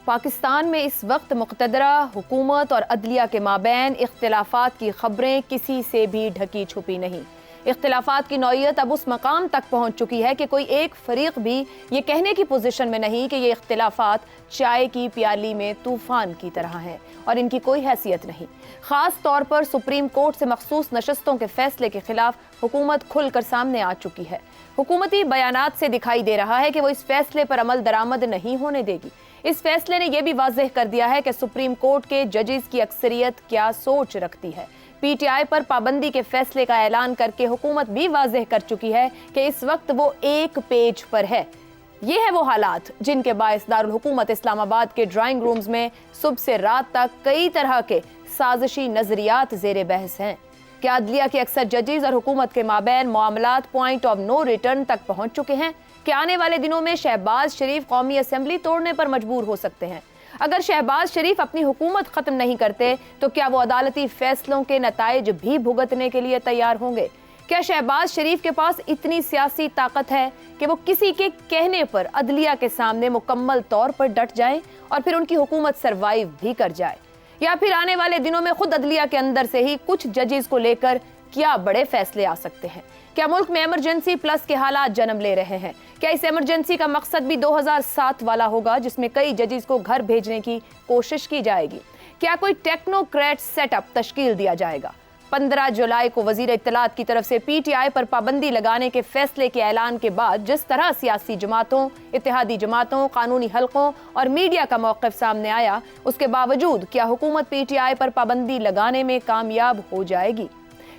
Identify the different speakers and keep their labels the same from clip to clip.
Speaker 1: पाकिस्तान में इस वक्त मुक़तदरा हुकूमत और अदलिया के माबैन इख्तिलाफात की खबरें किसी से भी ढकी छुपी नहीं। इख्तिलाफात की नौइयत अब उस मकाम तक पहुँच चुकी है कि कोई एक फरीक भी ये कहने की पोजीशन में नहीं कि ये इख्तिलाफात चाय की प्याली में तूफ़ान की तरह हैं और इनकी कोई हैसियत नहीं। ख़ास तौर पर सुप्रीम कोर्ट से मखसूस नशस्तों के फैसले के खिलाफ हुकूमत खुलकर सामने आ चुकी है। हुकूमती बयानात से दिखाई दे रहा है कि वो इस फैसले पर अमल दरामद नहीं होने देगी। इस फैसले ने यह भी वाज़ेह कर दिया है कि सुप्रीम कोर्ट के जजेस की अक्सरियत क्या सोच रखती है। पीटीआई पर पाबंदी के फैसले का ऐलान करके हुकूमत भी वाज़ेह कर चुकी है कि इस वक्त वो एक पेज पर है। ये है वो हालात जिनके बायस दारुल हुकूमत इस्लामाबाद के ड्राइंग रूम्स में सुबह से रात तक कई तरह के साजिशी नजरियात ज़ेरे बहस हैं। क्या अदलिया के अक्सर जजेस और हुकूमत के माबैन मामलात पॉइंट ऑफ नो रिटर्न तक पहुंच चुके हैं कि आने वाले दिनों में शहबाज शरीफ कौमी असेंबली तोड़ने पर मजबूर हो सकते हैं? अगर शहबाज शरीफ अपनी हुकूमत खत्म नहीं करते तो क्या वो अदालती फैसलों के नताइज भी भुगतने के लिए तैयार होंगे? क्या शहबाज शरीफ के पास इतनी सियासी ताकत है कि वो किसी के कहने पर अदलिया के सामने मुकम्मल तौर पर डट जाएं और फिर उनकी हुकूमत सरवाइव भी कर जाए? या फिर आने वाले दिनों में खुद अदलिया के अंदर से ही कुछ जजेस को लेकर क्या बड़े फैसले आ सकते हैं? क्या मुल्क में इमरजेंसी प्लस के हालात जन्म ले रहे हैं? क्या इस इमरजेंसी का मकसद भी 2007 वाला होगा जिसमें कई जजेस को घर भेजने की कोशिश की जाएगी? क्या कोई टेक्नोक्रेट सेटअप तश्कील दिया जाएगा? 15 जुलाई को वजीर इत्तलात की तरफ से पीटीआई पर पाबंदी लगाने के फैसले के ऐलान के बाद जिस तरह सियासी जमातों, इत्तेहादी जमातों, कानूनी हलकों और मीडिया का मौक़िफ़ सामने आया, उसके बावजूद क्या हुकूमत पीटीआई पर पाबंदी लगाने में कामयाब हो जाएगी?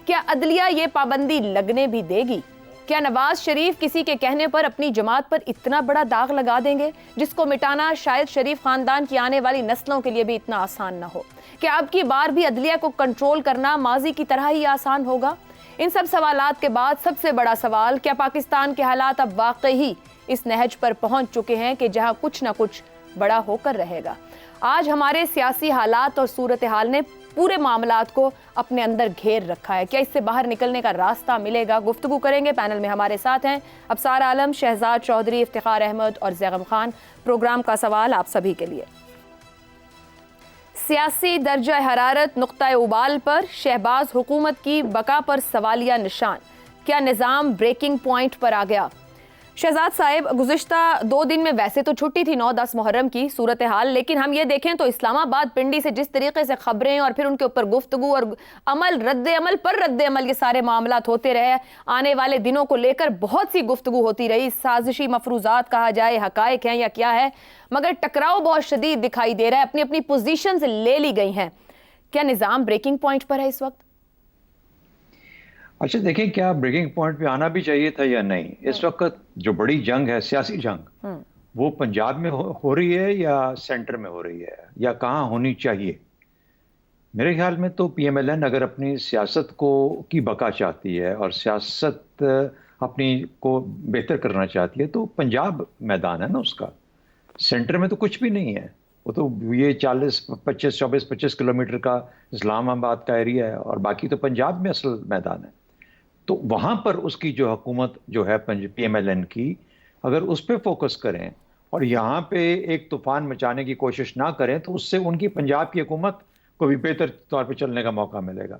Speaker 1: क्या अदलिया ये पाबंदी लगने भी देगी? क्या नवाज शरीफ किसी के कहने पर अपनी जमात पर इतना बड़ा दाग लगा देंगे जिसको मिटाना शायद शरीफ खानदान की आने वाली नस्लों के लिए भी इतना आसान ना हो? क्या अब की बार भी अदलिया को कंट्रोल करना माजी की तरह ही आसान होगा? इन सब सवालात के बाद सबसे बड़ा सवाल, क्या पाकिस्तान के हालात अब वाकई इस नहज पर पहुंच चुके हैं कि जहां कुछ ना कुछ बड़ा होकर रहेगा? आज हमारे सियासी हालात और सूरत हाल ने पूरे मामलात को अपने अंदर घेर रखा है। क्या इससे बाहर निकलने का रास्ता मिलेगा? गुफ्तगू करेंगे। पैनल में हमारे साथ हैं अबसार आलम, शहजाद चौधरी, इफ्तिखार अहमद और जैगम खान। प्रोग्राम का सवाल आप सभी के लिए। सियासी दर्जा हरारत नुक्ता उबाल पर, शहबाज हुकूमत की बका पर सवालिया निशान। क्या निज़ाम ब्रेकिंग पॉइंट पर आ गया? शहजाद साहिब, गुज़िश्ता 2 दिन में वैसे तो छुट्टी थी 9-10 मुहर्रम की सूरत हाल, लेकिन हम ये देखें तो इस्लामाबाद पिंडी से जिस तरीके से खबरें और फिर उनके ऊपर गुफ्तगू और अमल, रद्द अमल पर रद्द अमल, ये सारे मामलात होते रहे। आने वाले दिनों को लेकर बहुत सी गुफ्तगू होती रही। साजिशी मफरूजात कहा जाए, हकायक हैं या क्या है, मगर टकराव बहुत शदीद दिखाई दे रहा है। अपनी अपनी पोजीशन से ले ली गई हैं। क्या निज़ाम ब्रेकिंग पॉइंट पर है इस वक्त?
Speaker 2: अच्छा देखें, क्या ब्रेकिंग पॉइंट पे आना भी चाहिए था या नहीं? इस वक्त जो बड़ी जंग है, सियासी जंग, वो पंजाब में हो रही है या सेंटर में हो रही है या कहाँ होनी चाहिए? मेरे ख्याल में तो पीएमएलएन अगर अपनी सियासत को की बका चाहती है और सियासत अपनी को बेहतर करना चाहती है तो पंजाब मैदान है ना उसका। सेंटर में तो कुछ भी नहीं है। वो तो ये 24-25 किलोमीटर का इस्लामाबाद का एरिया है और बाकी तो पंजाब में असल मैदान है। तो वहाँ पर उसकी जो हुकूमत जो है पीएमएलएन की, अगर उस पर फोकस करें और यहाँ पे एक तूफान मचाने की कोशिश ना करें तो उससे उनकी पंजाब की हुकूमत को भी बेहतर तौर पे चलने का मौका मिलेगा।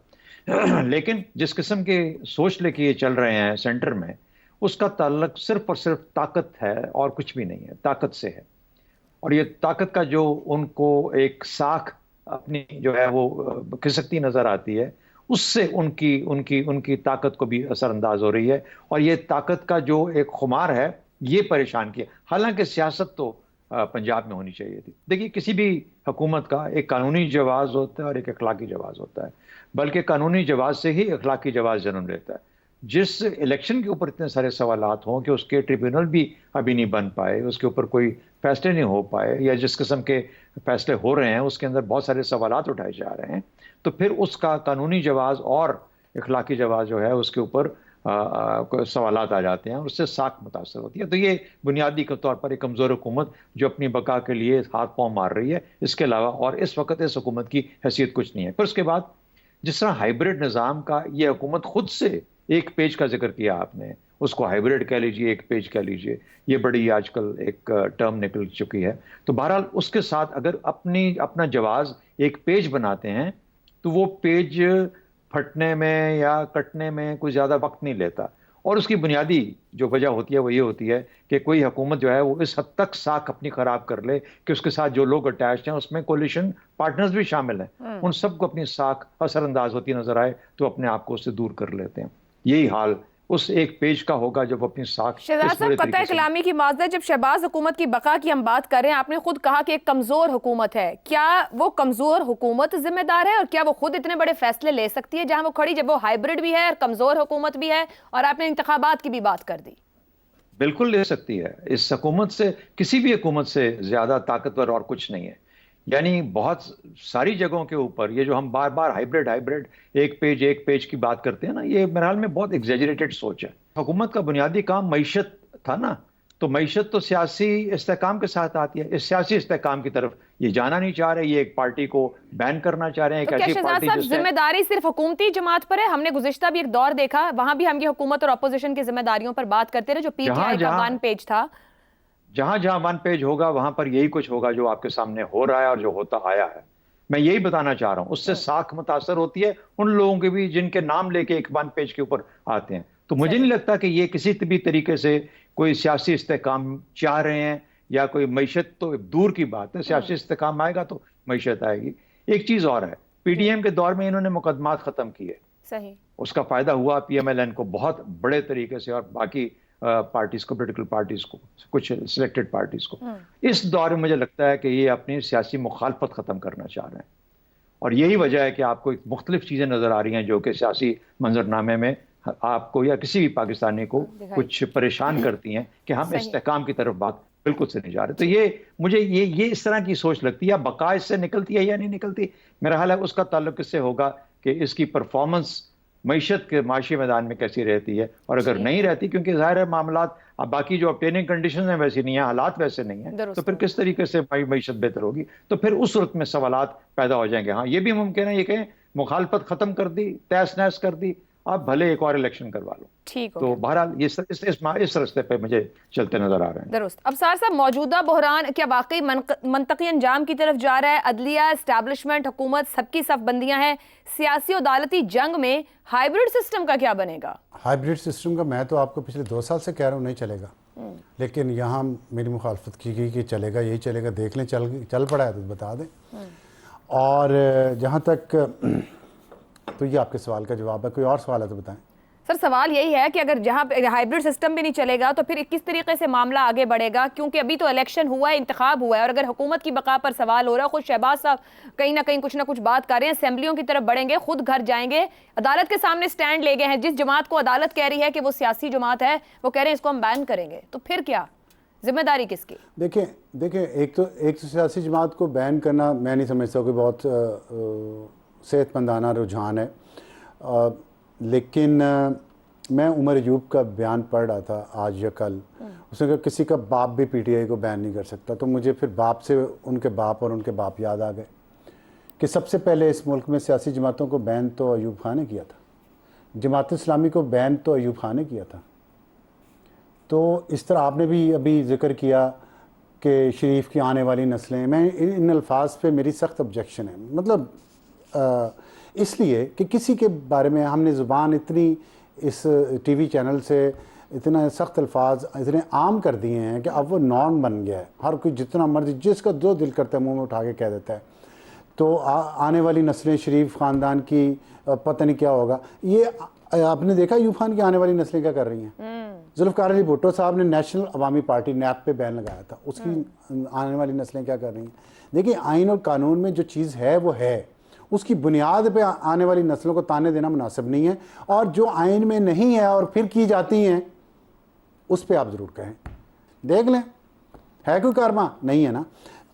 Speaker 2: लेकिन जिस किस्म के सोच लेके ये चल रहे हैं सेंटर में, उसका ताल्लुक सिर्फ और सिर्फ ताकत है और कुछ भी नहीं है, ताकत से है। और ये ताकत का जो उनको एक साख अपनी जो है वो खिसकती नजर आती है, उससे उनकी उनकी उनकी ताकत को भी असरअंदाज हो रही है। और ये ताकत का जो एक खुमार है, ये परेशान किया। हालांकि सियासत तो पंजाब में होनी चाहिए थी। देखिए, किसी भी हुकूमत का एक कानूनी जवाब होता है और एक अखलाकी जवाब होता है, बल्कि कानूनी जवाब से ही अखलाकी जवाब जन्म लेता है। जिस इलेक्शन के ऊपर इतने सारे सवालात हों कि उसके ट्रिब्यूनल भी अभी नहीं बन पाए, उसके ऊपर कोई फैसले नहीं हो पाए, या जिस किस्म के फैसले हो रहे हैं उसके अंदर बहुत सारे सवालात उठाए जा रहे हैं, तो फिर उसका कानूनी जवाब और अखलाकी जवाब जो है उसके ऊपर सवालात आ जाते हैं और उससे साख मुतासर होती है। तो ये बुनियादी के तौर पर एक कमज़ोर हुकूमत जो अपनी बका के लिए हाथ पाँव मार रही है, इसके अलावा और इस वक्त इस हुकूमत की हैसियत कुछ नहीं है। फिर उसके बाद जिस तरह हाइब्रिड निज़ाम का ये हुकूमत खुद से एक पेज का जिक्र किया आपने, उसको हाइब्रिड कह लीजिए, एक पेज कह लीजिए, ये बड़ी आजकल एक टर्म निकल चुकी है। तो बहरहाल उसके साथ अगर अपना जवाब एक पेज बनाते हैं तो वो पेज फटने में या कटने में कोई ज़्यादा वक्त नहीं लेता। और उसकी बुनियादी जो वजह होती है वो ये होती है कि कोई हुकूमत जो है वो इस हद तक साख अपनी खराब कर ले कि उसके साथ जो लोग अटैच हैं उसमें कोलिशन पार्टनर्स भी शामिल हैं, उन सबको अपनी साख असरअंदाज होती नजर आए तो अपने आप को उससे दूर कर लेते हैं। यही हाल उस एक पेज का होगा जब अपनी साख
Speaker 1: शहजाद
Speaker 2: इस
Speaker 1: साहब,
Speaker 2: बड़े
Speaker 1: कतई
Speaker 2: तरीके से।
Speaker 1: कलामी की माजरत, जब शहबाज हुकूमत की बका की हम बात कर रहे हैं, आपने खुद कहा कि एक कमजोर हुकूमत है। क्या वो कमजोर हुकूमत जिम्मेदार है और क्या वो खुद इतने बड़े फैसले ले सकती है जहां वो खड़ी, जब वो हाइब्रिड भी है और कमजोर हुकूमत भी है? और आपने इंतखाबात की भी बात कर दी।
Speaker 2: बिल्कुल ले सकती है। इस हुकूमत से, किसी भी हुकूमत से ज्यादा ताकतवर और कुछ नहीं है। यानी बहुत सारी जगहों के ऊपर ये जो हम बार बार हाइब्रिड हाइब्रिड एक पेज की बात करते हैं ना, ये मेरे ख्याल में बहुत एग्जेजरेटेड सोच है। हुकूमत का बुनियादी काम मईशत था ना, तो मईशत तो सियासी इस्तेहकाम के साथ आती है। इस सियासी इस्तेहकाम की तरफ ये जाना नहीं चाह रहे, ये एक पार्टी को बैन करना चाह रहे हैं, एक
Speaker 1: तो क्या
Speaker 2: ऐसी
Speaker 1: शहजाद
Speaker 2: पार्टी
Speaker 1: साहब,
Speaker 2: जिसने
Speaker 1: जिम्मेदारी सिर्फ हुकूमती जमात पर है? हमने गुज़िश्ता भी एक दौर देखा, वहां भी हम ये हुकूमत और अपोजिशन की जिम्मेदारियों पर बात करते रहे, जो पीटीआई का वन पेज था।
Speaker 2: जहां जहां वन पेज होगा वहां पर यही कुछ होगा जो आपके सामने हो रहा है और जो होता आया है। मैं यही बताना चाह रहा हूं, उससे साख मुतासर होती है उन लोगों की भी जिनके नाम लेके एक वन पेज के ऊपर आते हैं। तो मुझे नहीं लगता कि ये किसी भी तरीके से कोई सियासी इस्तेहकाम चाह रहे हैं या कोई मईशत, तो दूर की बात है। सियासी इस्तेहकाम आएगा तो मईशत आएगी। एक चीज और है, पीडीएम के दौर में इन्होंने मुकदमात खत्म किए,
Speaker 1: सही,
Speaker 2: उसका फायदा हुआ पीएमएलएन को बहुत बड़े तरीके से और बाकी पार्टीज को, पोलिटिकल पार्टीज को, कुछ सिलेक्टेड पार्टीज को। इस दौर में मुझे लगता है कि ये अपनी सियासी मुखालफत खत्म करना चाह रहे हैं और यही वजह है कि आपको एक मुख्तलिफ चीजें नजर आ रही हैं जो कि सियासी मंजरनामे में आपको या किसी भी पाकिस्तानी को कुछ परेशान करती हैं कि हम इस्तेहकाम की तरफ बात बिल्कुल से नहीं जा रहे। तो ये मुझे ये इस तरह की सोच लगती है। बका इससे निकलती है या नहीं निकलती, मेरा ख्याल है उसका ताल्लुक इससे होगा कि इसकी परफॉर्मेंस मईशत के माशी मैदान में कैसी रहती है। और अगर नहीं रहती, क्योंकि जाहिर है मामलात अब बाकी जो ऑब्टेनिंग कंडीशन है वैसी नहीं है, हालात वैसे नहीं है, तो फिर किस तरीके से मईशत बेहतर होगी? तो फिर उस सूरत में सवालात पैदा हो जाएंगे। हाँ, ये भी मुमकिन है ये कहें मुखालफत खत्म कर दी, तहस नहस कर दी, आप भले एक और इलेक्शन करवा लो।
Speaker 1: ठीक,
Speaker 2: तो बहरहाल इस रास्ते पे मुझे चलते नजर आ रहे हैं।
Speaker 1: दुरुस्त। अफसार साहब, मौजूदा बहरान क्या वाकई मनतकी अंजाम की तरफ जा रहा है? अदलिया, एस्टैब्लिशमेंट, हुकूमत, सबकी सफबंदियां हैं। सियासी अदालती जंग में हाइब्रिड सिस्टम का क्या बनेगा?
Speaker 3: हाइब्रिड सिस्टम का मैं तो आपको पिछले 2 साल से कह रहा हूँ नहीं चलेगा, लेकिन यहाँ मेरी मुखालफत की गई कि चलेगा, यही चलेगा, देख लें, चल पड़ा है तो बता दें। और जहाँ तक तो ये आपके सवाल का जवाब है। कोई और सवाल है तो बताएं।
Speaker 1: सर, सवाल यही है कि अगर जहां पे हाइब्रिड सिस्टम भी नहीं चलेगा तो फिर किस तरीके से मामला आगे बढ़ेगा? क्योंकि अभी तो इलेक्शन हुआ है, इंतखाब हुआ है, और अगर हुकूमत की बका पर सवाल हो रहा है, खुद शहबाज साहब कहीं ना कहीं कुछ ना कुछ बात कर रहे हैं, असेंबलियों की तरफ बढ़ेंगे, खुद घर जाएंगे, अदालत के सामने स्टैंड ले गए हैं। जिस जमात को अदालत कह रही है कि वो सियासी जमात है, वो कह रहे हैं इसको हम बैन करेंगे, तो फिर क्या जिम्मेदारी किसकी?
Speaker 3: देखिए एक तो सियासी जमात को बैन करना मैं नहीं समझता कि बहुत सेहतमंदाना रुझान है। लेकिन मैं उमर अयूब का बयान पढ़ रहा था आज या कल, उसने कहा किसी का बाप भी पीटीआई को बैन नहीं कर सकता। तो मुझे फिर बाप से उनके बाप और उनके बाप याद आ गए कि सबसे पहले इस मुल्क में सियासी जमातों को बैन तो अयूब खान ने किया था, जमात इस्लामी को बैन तो अयूब खान ने किया था। तो इस तरह आपने भी अभी जिक्र किया कि शरीफ की आने वाली नस्लें, मैं इन अल्फाज पे मेरी सख्त ऑब्जेक्शन है। मतलब इसलिए कि किसी के बारे में हमने ज़ुबान इतनी इस टीवी चैनल से इतना सख्त अल्फाज इतने आम कर दिए हैं कि अब वो नॉर्म बन गया है। हर कोई जितना मर्जी जिसका जो दिल करता है मुंह में उठा के कह देता है। तो आने वाली नस्लें, शरीफ ख़ानदान की पता नहीं क्या होगा। ये आपने देखा अयूब खान की आने वाली नस्लें क्या कर रही हैं? जुल्फ़िकार अली भुट्टो साहब ने नेशनल अवामी पार्टी नैप पे बैन लगाया था, उसकी आने वाली नस्लें क्या कर रही हैं? देखिए, आइन और कानून में जो चीज़ है वो है, उसकी बुनियाद पे आने वाली नस्लों को ताने देना मुनासिब नहीं है। और जो आइन में नहीं है और फिर की जाती हैं उस पे आप ज़रूर कहें, देख लें है कोई कारवा नहीं है ना।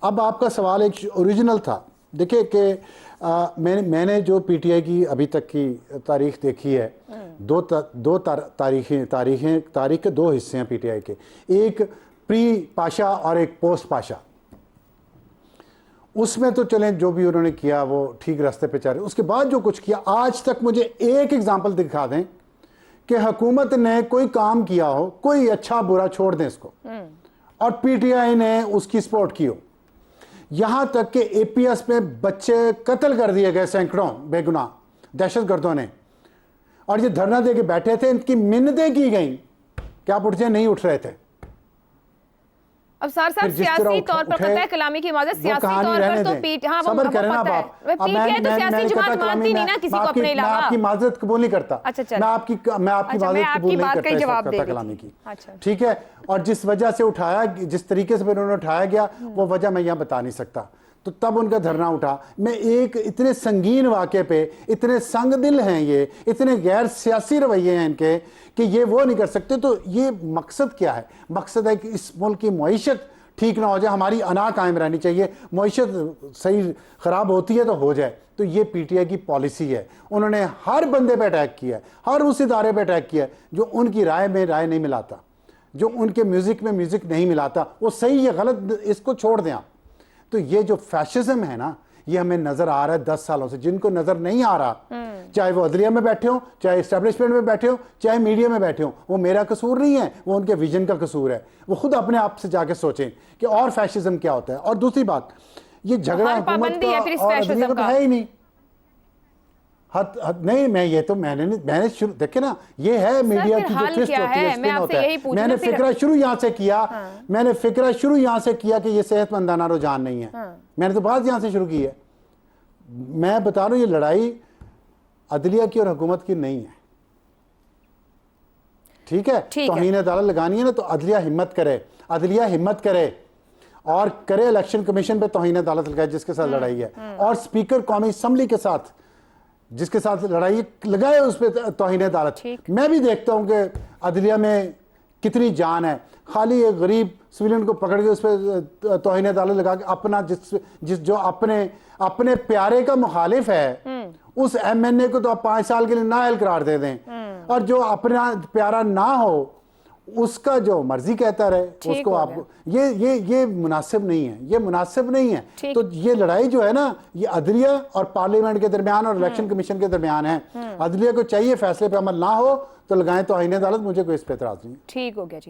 Speaker 3: अब आपका सवाल एक ओरिजिनल था। देखिए कि मैंने जो पीटीआई की अभी तक की तारीख देखी है, दो तारीख के 2 हिस्से हैं पीटीआई के, एक प्री पाशा और एक पोस्ट पाशा। उसमें तो चलें जो भी उन्होंने किया वो ठीक रास्ते पे चल रहे। उसके बाद जो कुछ किया आज तक, मुझे एक एग्जांपल दिखा दें कि हुकूमत ने कोई काम किया हो, कोई अच्छा बुरा छोड़ दें इसको, और पीटीआई ने उसकी सपोर्ट की हो। यहां तक कि एपीएस में बच्चे कत्ल कर दिए गए सैकड़ों बेगुनाह दहशतगर्दों ने, और ये धरना दे के बैठे थे, इनकी मिन्नतें की गई कि आप उठ जाए, नहीं उठ रहे थे।
Speaker 1: अब सर साहब सियासी तौर पर पता है कलामी की मदद सियासी तौर पर तो पीट हाँ वो पता है पीटीआई तो सियासी जमात मानती नहीं ना किसी को अपने अलावा।
Speaker 3: मैं आपकी माजरत कबूल नहीं करता।
Speaker 1: अच्छा
Speaker 3: मैं आपकी माजरत कबूल नहीं करता
Speaker 1: जवाब दे
Speaker 3: कलामी की।
Speaker 1: अच्छा
Speaker 3: ठीक है, और जिस वजह से उठाया, जिस तरीके से उन्होंने उठाया गया, वो वजह मैं यहाँ बता नहीं सकता। तो तब उनका धरना उठा। मैं एक इतने संगीन वाक़े पे, इतने संग दिल हैं ये, इतने गैर सियासी रवैये हैं इनके कि ये वो नहीं कर सकते। तो ये मकसद क्या है? मकसद है कि इस मुल्क की मईशत ठीक ना हो जाए, हमारी अना कायम रहनी चाहिए। मईशत सही ख़राब होती है तो हो जाए। तो ये पीटीआई की पॉलिसी है। उन्होंने हर बंदे पे अटैक किया है, हर उस इदारे पे अटैक किया है जो उनकी राय में राय नहीं मिलाता, जो उनके म्यूज़िक में म्यूज़िक नहीं मिलाता। वो सही या गलत इसको छोड़ दें आप। तो ये जो फैशिज्म है ना, ये हमें नजर आ रहा है 10 सालों से। जिनको नजर नहीं आ रहा, चाहे वो अदलिया में बैठे हो, चाहे एस्टेब्लिशमेंट में बैठे हो, चाहे मीडिया में बैठे हो, वो मेरा कसूर नहीं है, वो उनके विजन का कसूर है। वो खुद अपने आप से जाके सोचें कि और फैशिज्म क्या होता है। और दूसरी बात, ये झगड़ा हुकूमत का और अदलिया का तो है ही नहीं। नहीं, मैंने शुरू देखे ना, ये है मीडिया की जो ट्विस्ट होती है, स्पिन होता है। मैंने फिक्रा शुरू यहाँ से किया, मैंने फिक्रा शुरू यहाँ से किया कि ये सेहतमंदाना रुझान नहीं है। मैंने तो बात यहाँ से शुरू की है। मैं बता रहा हूँ, ये लड़ाई अदलिया की और हुकूमत की नहीं है। ठीक है, तौहीन अदालत लगानी है ना, तो अदलिया हिम्मत करे और करे इलेक्शन कमीशन पे तौहीन अदालत लगाए जिसके साथ लड़ाई है, और स्पीकर कौमी असम्बली के साथ जिसके साथ लड़ाई लगाए उस पर तौहीन अदालत। मैं भी देखता हूं कि अदलिया में कितनी जान है। खाली एक गरीब सिविलियन को पकड़ के उस पर तौहीन अदालत लगा के अपना जिस जो अपने प्यारे का मुखालिफ है, उस एमएनए को तो आप 5 साल के लिए नाअहल करार दे दें, और जो अपना प्यारा ना हो उसका जो मर्जी कहता रहे उसको आप, ये मुनासिब नहीं है, ये मुनासिब नहीं है। तो ये लड़ाई जो है ना, ये अदलिया और पार्लियामेंट के दरमियान और इलेक्शन कमीशन के दरमियान है। अदलिया को चाहिए फैसले पे अमल ना हो तो लगाएं तौहीन अदालत, मुझे कोई इस पे एतराज नहीं।
Speaker 1: ठीक हो गया जी।